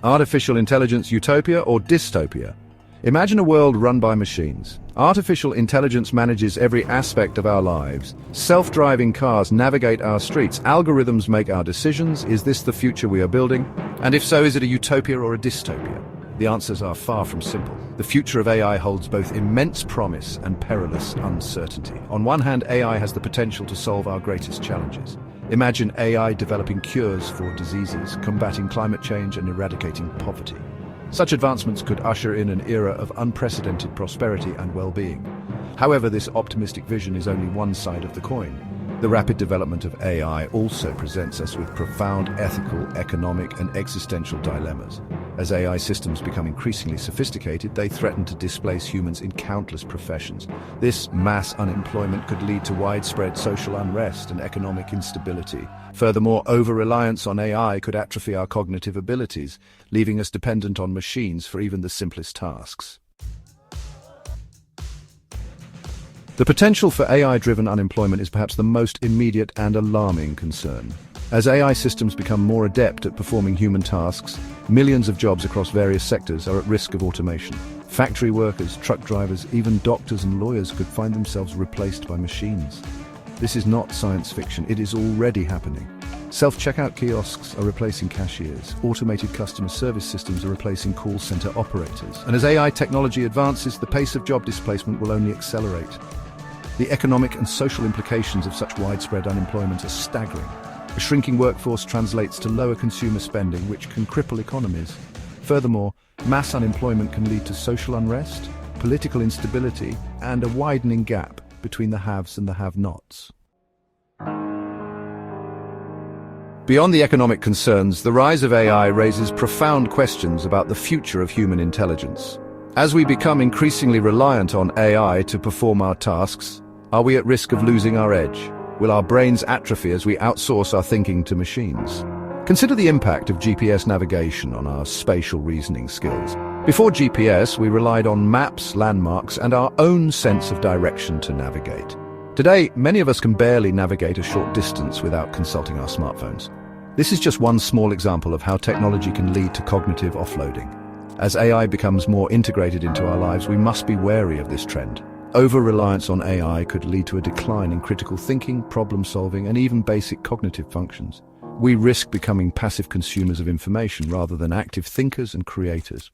Artificial intelligence utopia or dystopia? Imagine a world run by machines. Artificial intelligence manages every aspect of our lives. Self-driving cars navigate our streets. Algorithms make our decisions. Is this the future we are building? And if so, is it a utopia or a dystopia? The answers are far from simple. The future of AI holds both immense promise and perilous uncertainty. On one hand, AI has the potential to solve our greatest challenges. Imagine AI developing cures for diseases, combating climate change and eradicating poverty. Such advancements could usher in an era of unprecedented prosperity and well-being. However, this optimistic vision is only one side of the coin. The rapid development of AI also presents us with profound ethical, economic, and existential dilemmas. As AI systems become increasingly sophisticated, they threaten to displace humans in countless professions. This mass unemployment could lead to widespread social unrest and economic instability. Furthermore, over-reliance on AI could atrophy our cognitive abilities, leaving us dependent on machines for even the simplest tasks. The potential for AI-driven unemployment is perhaps the most immediate and alarming concern. As AI systems become more adept at performing human tasks, millions of jobs across various sectors are at risk of automation. Factory workers, truck drivers, even doctors and lawyers could find themselves replaced by machines. This is not science fiction, it is already happening. Self-checkout kiosks are replacing cashiers. Automated customer service systems are replacing call center operators. And as AI technology advances, the pace of job displacement will only accelerate. The economic and social implications of such widespread unemployment are staggering. A shrinking workforce translates to lower consumer spending, which can cripple economies. Furthermore, mass unemployment can lead to social unrest, political instability, and a widening gap between the haves and the have-nots. Beyond the economic concerns, the rise of AI raises profound questions about the future of human intelligence. As we become increasingly reliant on AI to perform our tasks, are we at risk of losing our edge? Will our brains atrophy as we outsource our thinking to machines? Consider the impact of GPS navigation on our spatial reasoning skills. Before GPS, we relied on maps, landmarks, and our own sense of direction to navigate. Today, many of us can barely navigate a short distance without consulting our smartphones. This is just one small example of how technology can lead to cognitive offloading. As AI becomes more integrated into our lives, we must be wary of this trend. Over-reliance on AI could lead to a decline in critical thinking, problem-solving, and even basic cognitive functions. We risk becoming passive consumers of information rather than active thinkers and creators.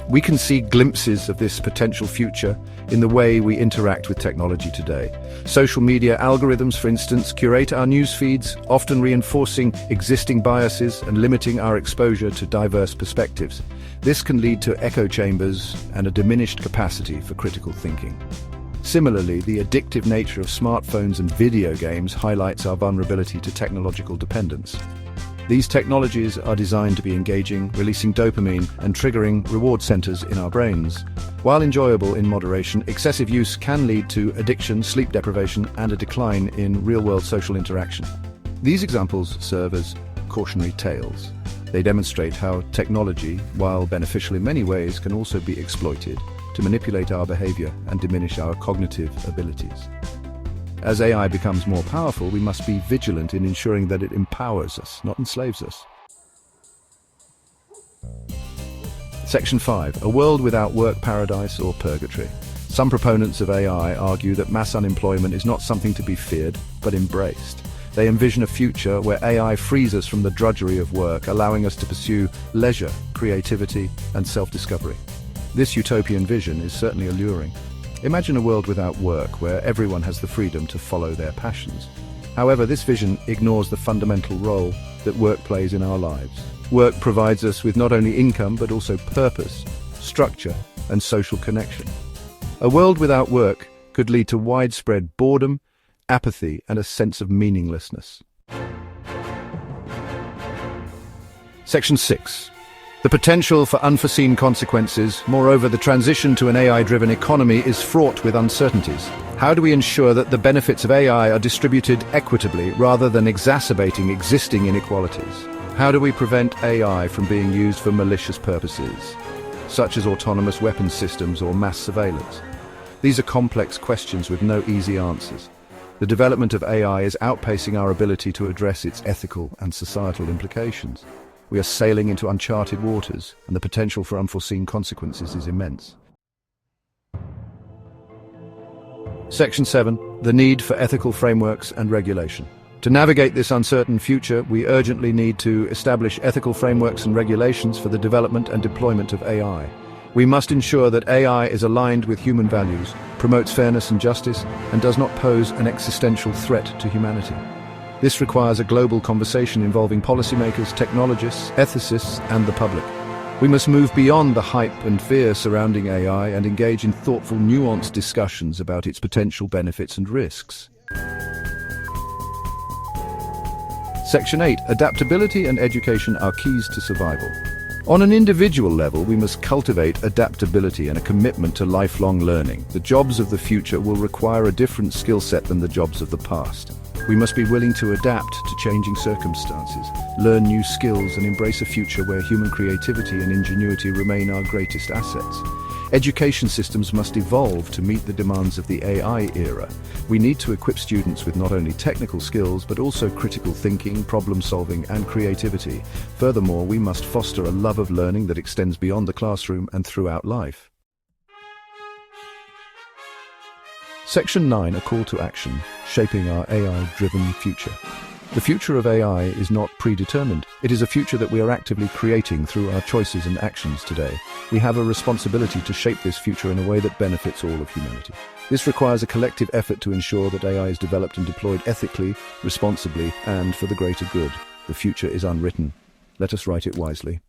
We can see glimpses of this potential future in the way we interact with technology today. Social media algorithms, for instance, curate our news feeds, often reinforcing existing biases and limiting our exposure to diverse perspectives. This can lead to echo chambers and a diminished capacity for critical thinking. Similarly, the addictive nature of smartphones and video games highlights our vulnerability to technological dependence. These technologies are designed to be engaging, releasing dopamine and triggering reward centers in our brains. While enjoyable in moderation, excessive use can lead to addiction, sleep deprivation, and a decline in real-world social interaction. These examples serve as cautionary tales. They demonstrate how technology, while beneficial in many ways, can also be exploited to manipulate our behavior and diminish our cognitive abilities. As AI becomes more powerful, we must be vigilant in ensuring that it empowers us, not enslaves us. Section 5. A world without work paradise or purgatory. Some proponents of AI argue that mass unemployment is not something to be feared, but embraced. They envision a future where AI frees us from the drudgery of work, allowing us to pursue leisure, creativity, and self-discovery. This utopian vision is certainly alluring. Imagine a world without work, where everyone has the freedom to follow their passions. However, this vision ignores the fundamental role that work plays in our lives. Work provides us with not only income, but also purpose, structure, and social connection. A world without work could lead to widespread boredom, apathy, and a sense of meaninglessness. Section 6. The potential for unforeseen consequences. Moreover, the transition to an AI-driven economy is fraught with uncertainties. How do we ensure that the benefits of AI are distributed equitably rather than exacerbating existing inequalities? How do we prevent AI from being used for malicious purposes, such as autonomous weapons systems or mass surveillance? These are complex questions with no easy answers. The development of AI is outpacing our ability to address its ethical and societal implications. We are sailing into uncharted waters, and the potential for unforeseen consequences is immense. Section 7. The need for ethical frameworks and regulation. To navigate this uncertain future, we urgently need to establish ethical frameworks and regulations for the development and deployment of AI. We must ensure that AI is aligned with human values, promotes fairness and justice, and does not pose an existential threat to humanity. This requires a global conversation involving policymakers, technologists, ethicists, and the public. We must move beyond the hype and fear surrounding AI and engage in thoughtful, nuanced discussions about its potential benefits and risks. Section 8. Adaptability and education are keys to survival. On an individual level, we must cultivate adaptability and a commitment to lifelong learning. The jobs of the future will require a different skill set than the jobs of the past. We must be willing to adapt to changing circumstances, learn new skills, and embrace a future where human creativity and ingenuity remain our greatest assets. Education systems must evolve to meet the demands of the AI era. We need to equip students with not only technical skills, but also critical thinking, problem-solving, and creativity. Furthermore, we must foster a love of learning that extends beyond the classroom and throughout life. Section 9. A call to action, shaping our AI-driven future. The future of AI is not predetermined. It is a future that we are actively creating through our choices and actions today. We have a responsibility to shape this future in a way that benefits all of humanity. This requires a collective effort to ensure that AI is developed and deployed ethically, responsibly, and for the greater good. The future is unwritten. Let us write it wisely.